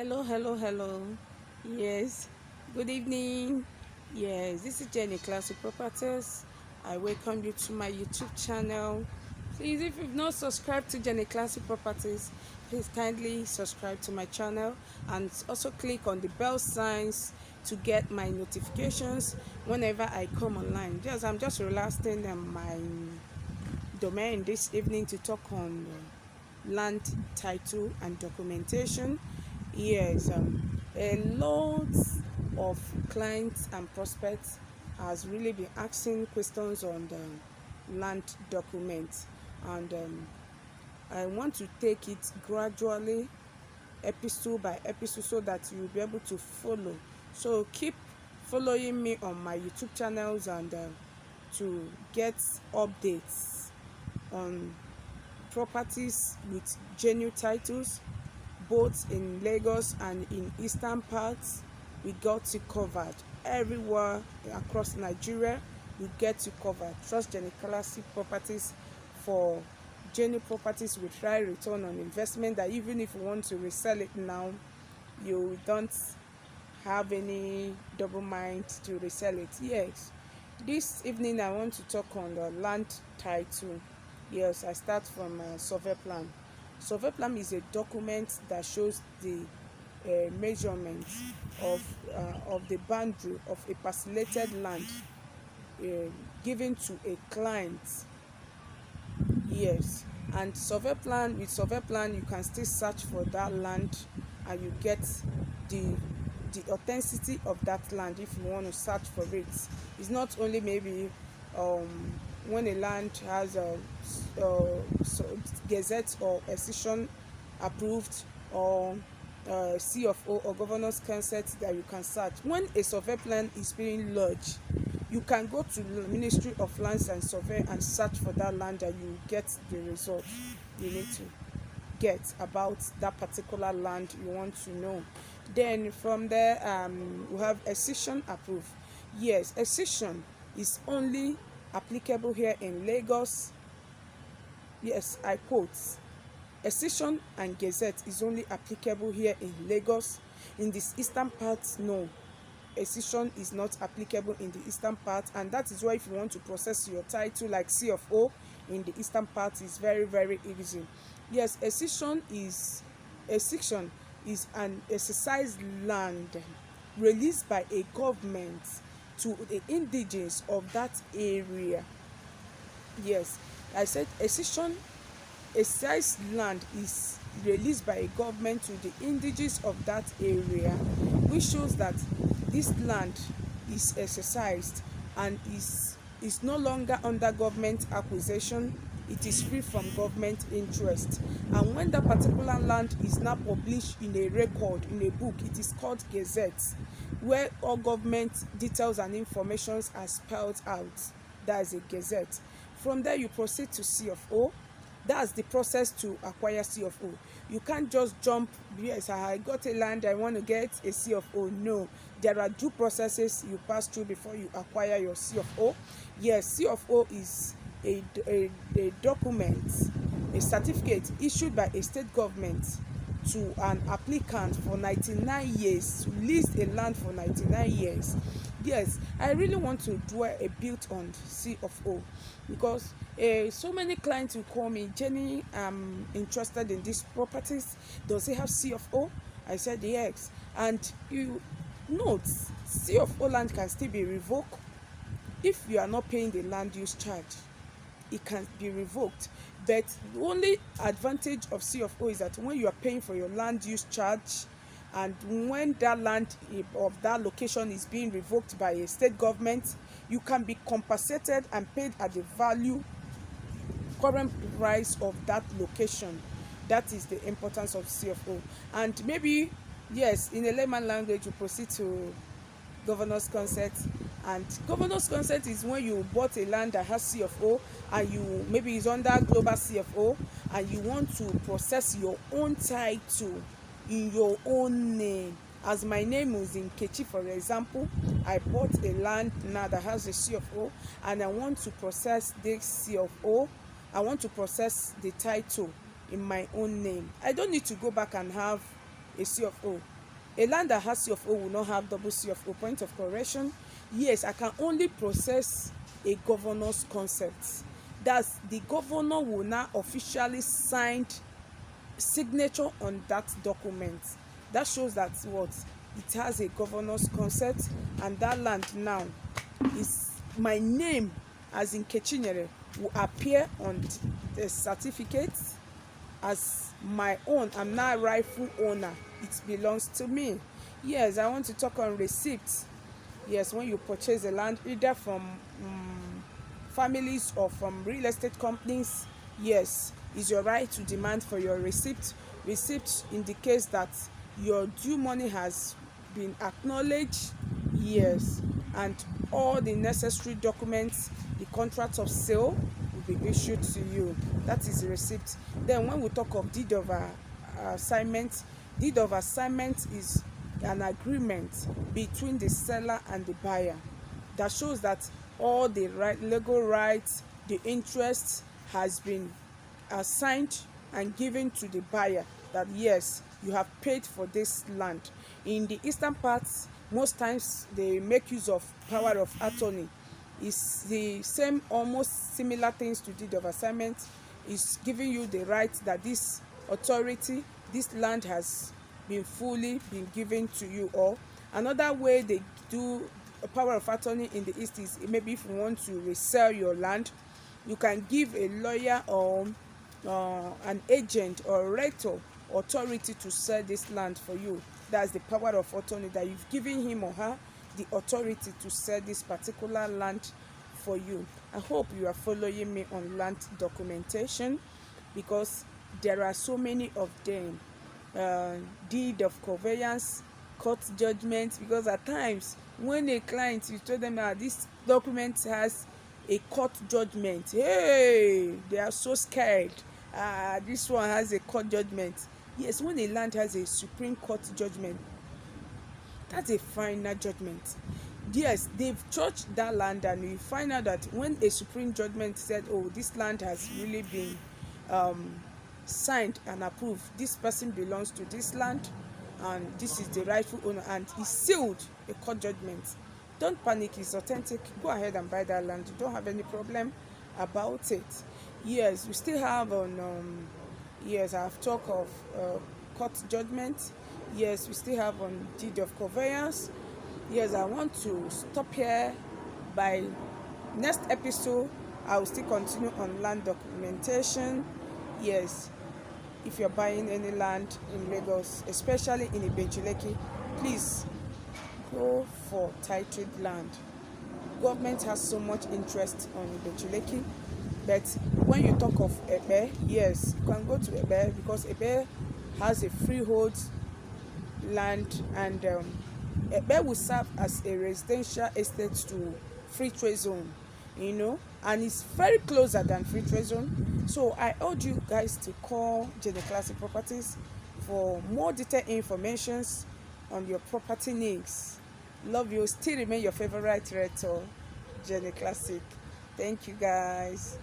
Hello. Yes, good evening. Yes, this is Jennyclassic Properties. I welcome you to my YouTube channel. Please, if you've not subscribed to Jennyclassic Properties, please kindly subscribe to my channel and also click on the bell signs to get my notifications whenever I come online. I'm just relaxing my domain this evening to talk on land title and documentation. Yes, a lot of clients and prospects has really been asking questions on the land documents, and I want to take it gradually, episode by episode, so that you will be able to follow. So keep following me on my YouTube channels and to get updates on properties with genuine titles, both in Lagos and in eastern parts. We got you covered everywhere across Nigeria. We get you covered. Trust Jennyclassic Properties for genuine properties with high return on investment, that even if you want to resell it now, you don't have any double mind to resell it. Yes, this evening I want to talk on the land title. Yes, I start from survey plan. Survey plan is a document that shows the measurement of the boundary of a parcellated land uh, given to a client. Yes, and survey plan you can still search for that land, and you get the authenticity of that land if you want to search for it. It's not only maybe um when a land has a gazette or decision approved, or C of O or governor's consent, that you can search. When a survey plan is being lodged, you can go to the Ministry of Lands and Survey and search for that land, and you get the result you need to get about that particular land you want to know. Then from there, we have excision approved. Yes, excision is only applicable here in Lagos. Yes, I quote, excision and gazette is only applicable here in Lagos. In this eastern part, no, excision is not applicable in the eastern part, and that is why if you want to process your title like C of O in the eastern part, is very easy. Yes, excision is an exercised land released by a government to the indigenes of that area. Yes, I said excision, exercised land is released by a government to the indigenes of that area, which shows that this land is exercised and is no longer under government acquisition. It is free from government interest, and when that particular land is now published in a record, in a book, it is called gazette, where all government details and informations are spelled out. That is a gazette. From there you proceed to C of O. That's the process to acquire C of O. You can't just jump, yes, I got a land, I want to get a C of O. No, there are due processes you pass through before you acquire your C of O. Yes, C of O is a document, a certificate issued by a state government to an applicant for 99 years, to lease a land for 99 years. Yes, I really want to dwell a bit on C of O, because so many clients will call me, Jenny, I'm interested in these properties, does it have C of O? I said yes. And you note, C of O land can still be revoked if you are not paying the land use charge. It can be revoked, but the only advantage of C of O is that when you are paying for your land use charge, and when that land of that location is being revoked by a state government, you can be compensated and paid at the value, current price of that location. That is the importance of C of O. And maybe, yes, in a layman language, you proceed to governor's consent. And governor's consent is when you bought a land that has C of O, and you maybe is under global C of O, and you want to process your own title in your own name. As my name is in Kechi, for example, I bought a land now that has a C of O, and I want to process this C of O. I want to process the title in my own name. I don't need to go back and have a C of O. A land that has C of O will not have double C of O. Point of correction. Yes, I can only process a governor's concept. That's the governor will now officially sign signature on that document. That shows that what it has a governor's concept, and that land now is my name as in Kechinyere will appear on the certificate as my own. I'm now a rightful owner. It belongs to me. Yes, I want to talk on receipts. Yes, when you purchase a land either from families or from real estate companies, yes, it's your right to demand for your receipt. Receipt indicates that your due money has been acknowledged, yes, and all the necessary documents, the contract of sale will be issued to you. That is the receipt. Then when we talk of deed of assignment, deed of assignment is an agreement between the seller and the buyer that shows that all the legal rights, the interest has been assigned and given to the buyer, that yes, you have paid for this land. In the eastern parts, most times they make use of power of attorney. It's the same, almost similar things to deed of assignment. Is giving you the right that this authority, this land has been fully been given to you. Or another way they do a power of attorney in the east is maybe if you want to resell your land, you can give a lawyer or an agent or a rector authority to sell this land for you. That's the power of attorney, that you've given him or her the authority to sell this particular land for you. I hope you are following me on land documentation, because there are so many of them. Deed of conveyance, court judgment, because at times when a client, you tell them that this document has a court judgment, hey, they are so scared. This one has a court judgment. Yes, when a land has a Supreme Court judgment, that's a final judgment. Yes, they've judged that land, and you find out that when a supreme judgment said, oh, this land has really been signed and approved, this person belongs to this land and this is the rightful owner, and he sealed a court judgment, don't panic, it's authentic. Go ahead and buy that land. You don't have any problem about it. Yes, we still have on yes, I've talked of court judgment. Yes, we still have on deed of conveyance. Yes, I want to stop here. By next episode, I will still continue on land documentation. Yes, if you're buying any land in Lagos, especially in Ibejuleki, please go for titled land. Government has so much interest on Ibejuleki, but when you talk of Ebe, yes, you can go to Ebe, because Ebe has a freehold land, and Ebe will serve as a residential estate to free trade zone, and it's very closer than free trade zone. So I urge you guys to call Jennyclassic Properties for more detailed information on your property needs. Love you. Still remain your favorite realtor, Jennyclassic. Thank you guys.